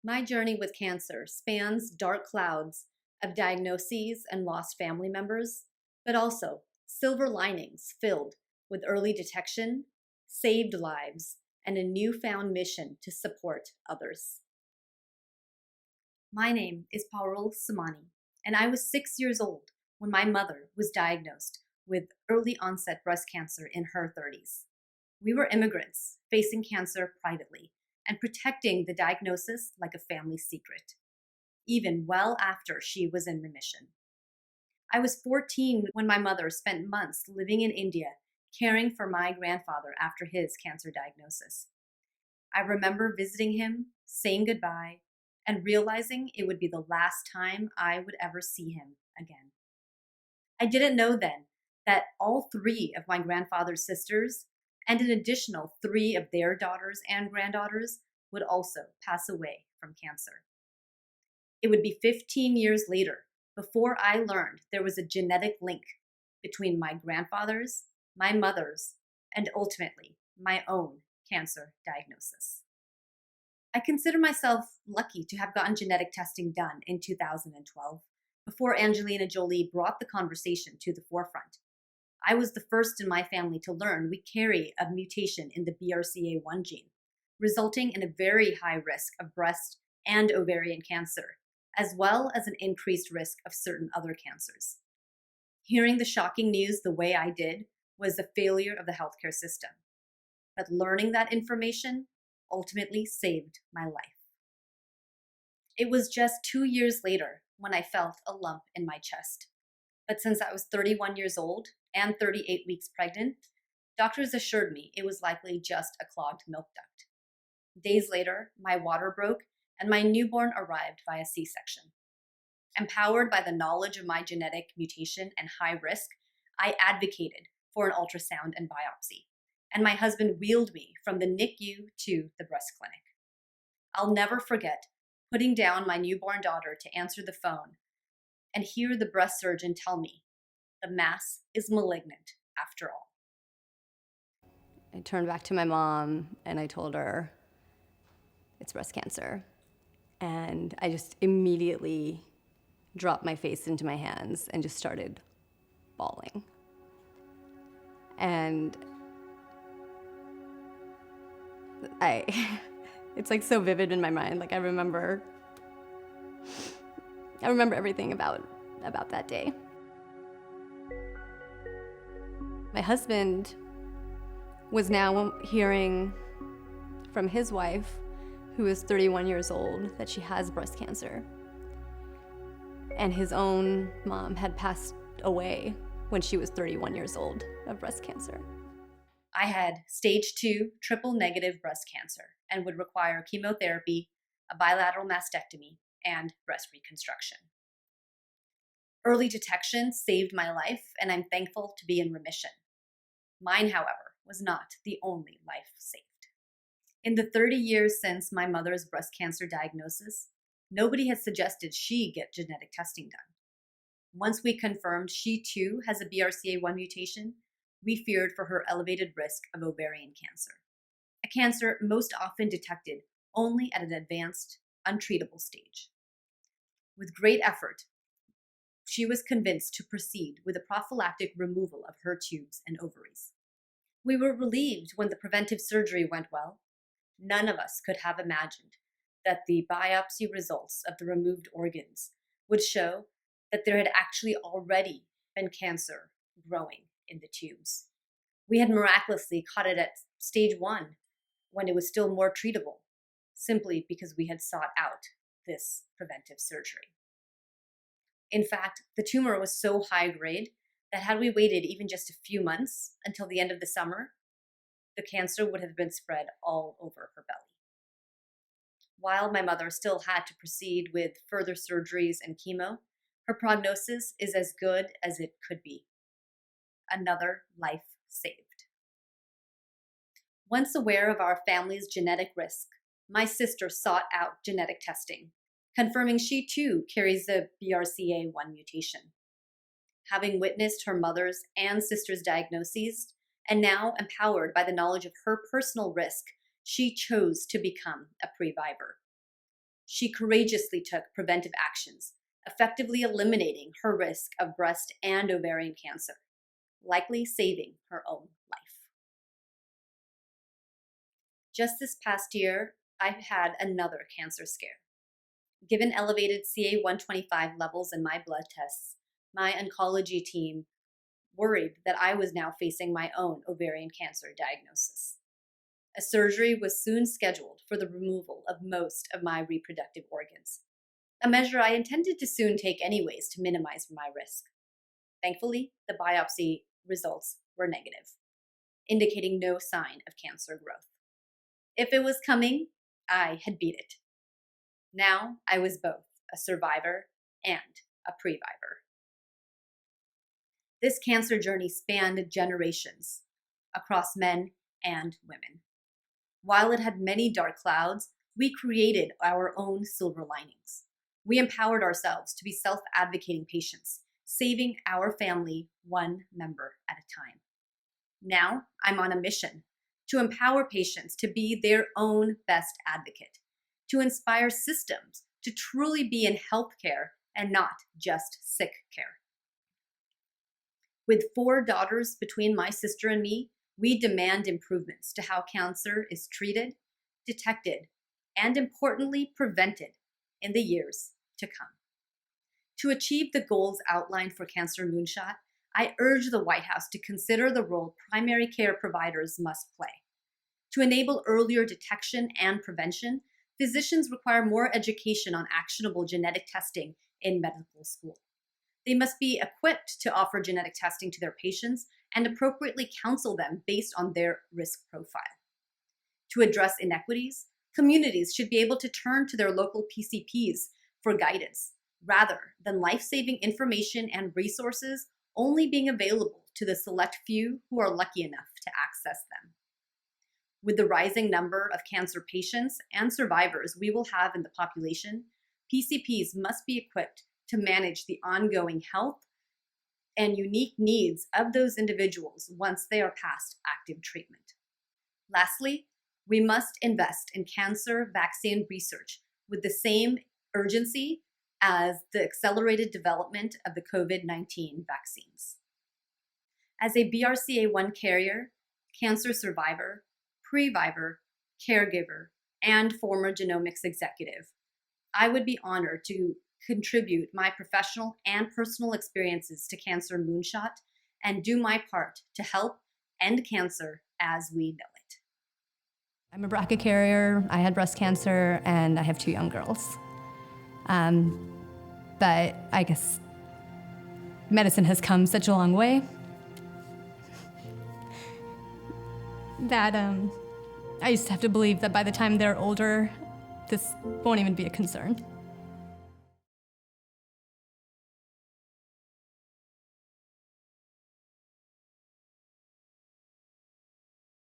My journey with cancer spans dark clouds of diagnoses and lost family members, but also silver linings filled with early detection, saved lives, and a newfound mission to support others. My name is Parul Somani, and I was 6 years old when my mother was diagnosed with early onset breast cancer in her 30s. We were immigrants facing cancer privately and protecting the diagnosis like a family secret, even well after she was in remission. I was 14 when my mother spent months living in India caring for my grandfather after his cancer diagnosis. I remember visiting him, saying goodbye, and realizing it would be the last time I would ever see him again. I didn't know then that all three of my grandfather's sisters and an additional three of their daughters and granddaughters would also pass away from cancer. It would be 15 years later before I learned there was a genetic link between my grandfather's, my mother's, and ultimately my own cancer diagnosis. I consider myself lucky to have gotten genetic testing done in 2012 before Angelina Jolie brought the conversation to the forefront. I was the first in my family to learn we carry a mutation in the BRCA1 gene, resulting in a very high risk of breast and ovarian cancer, as well as an increased risk of certain other cancers. Hearing the shocking news the way I did was a failure of the healthcare system. But learning that information ultimately saved my life. It was just 2 years later when I felt a lump in my chest. But since I was 31 years old and 38 weeks pregnant, doctors assured me it was likely just a clogged milk duct. Days later, my water broke and my newborn arrived via C-section. Empowered by the knowledge of my genetic mutation and high risk, I advocated for an ultrasound and biopsy, and my husband wheeled me from the NICU to the breast clinic. I'll never forget putting down my newborn daughter to answer the phone and hear the breast surgeon tell me the mass is malignant after all. I turned back to my mom and I told her it's breast cancer. And I just immediately dropped my face into my hands and just started bawling. And it's like so vivid in my mind. Like I remember everything about that day. My husband was now hearing from his wife, who is 31 years old, that she has breast cancer. And his own mom had passed away when she was 31 years old of breast cancer. I had stage 2 triple negative breast cancer and would require chemotherapy, a bilateral mastectomy, and breast reconstruction. Early detection saved my life, and I'm thankful to be in remission. Mine, however, was not the only life saved. In the 30 years since my mother's breast cancer diagnosis, nobody had suggested she get genetic testing done. Once we confirmed she too has a BRCA1 mutation, we feared for her elevated risk of ovarian cancer, a cancer most often detected only at an advanced, untreatable stage. With great effort, she was convinced to proceed with a prophylactic removal of her tubes and ovaries. We were relieved when the preventive surgery went well. None of us could have imagined that the biopsy results of the removed organs would show that there had actually already been cancer growing in the tubes. We had miraculously caught it at stage 1 when it was still more treatable, simply because we had sought out this preventive surgery. In fact, the tumor was so high grade that had we waited even just a few months until the end of the summer, the cancer would have been spread all over her belly. While my mother still had to proceed with further surgeries and chemo, her prognosis is as good as it could be. Another life saved. Once aware of our family's genetic risk, my sister sought out genetic testing, confirming she too carries the BRCA1 mutation. Having witnessed her mother's and sister's diagnoses, and now empowered by the knowledge of her personal risk, she chose to become a previvor. she courageously took preventive actions, effectively eliminating her risk of breast and ovarian cancer, likely saving her own life. Just this past year, I've had another cancer scare. Given elevated CA-125 levels in my blood tests, my oncology team worried that I was now facing my own ovarian cancer diagnosis. A surgery was soon scheduled for the removal of most of my reproductive organs, a measure I intended to soon take anyways to minimize my risk. Thankfully, the biopsy results were negative, indicating no sign of cancer growth. If it was coming, I had beat it. Now I was both a survivor and a previvor. This cancer journey spanned generations across men and women. While it had many dark clouds, we created our own silver linings. We empowered ourselves to be self-advocating patients, saving our family one member at a time. Now I'm on a mission to empower patients to be their own best advocate, to inspire systems to truly be in healthcare and not just sick care. With 4 daughters between my sister and me, we demand improvements to how cancer is treated, detected, and importantly, prevented in the years to come. To achieve the goals outlined for Cancer Moonshot, I urge the White House to consider the role primary care providers must play. To enable earlier detection and prevention, physicians require more education on actionable genetic testing in medical school. They must be equipped to offer genetic testing to their patients and appropriately counsel them based on their risk profile. To address inequities, communities should be able to turn to their local PCPs for guidance, rather than life-saving information and resources only being available to the select few who are lucky enough to access them. With the rising number of cancer patients and survivors we will have in the population, PCPs must be equipped to manage the ongoing health and unique needs of those individuals once they are past active treatment. Lastly, we must invest in cancer vaccine research with the same urgency as the accelerated development of the COVID-19 vaccines. As a BRCA1 carrier, cancer survivor, previvor, caregiver, and former genomics executive, I would be honored to contribute my professional and personal experiences to Cancer Moonshot and do my part to help end cancer as we know it. I'm a BRCA carrier, I had breast cancer, and I have 2 young girls. But I guess medicine has come such a long way that I used to have to believe that by the time they're older, this won't even be a concern.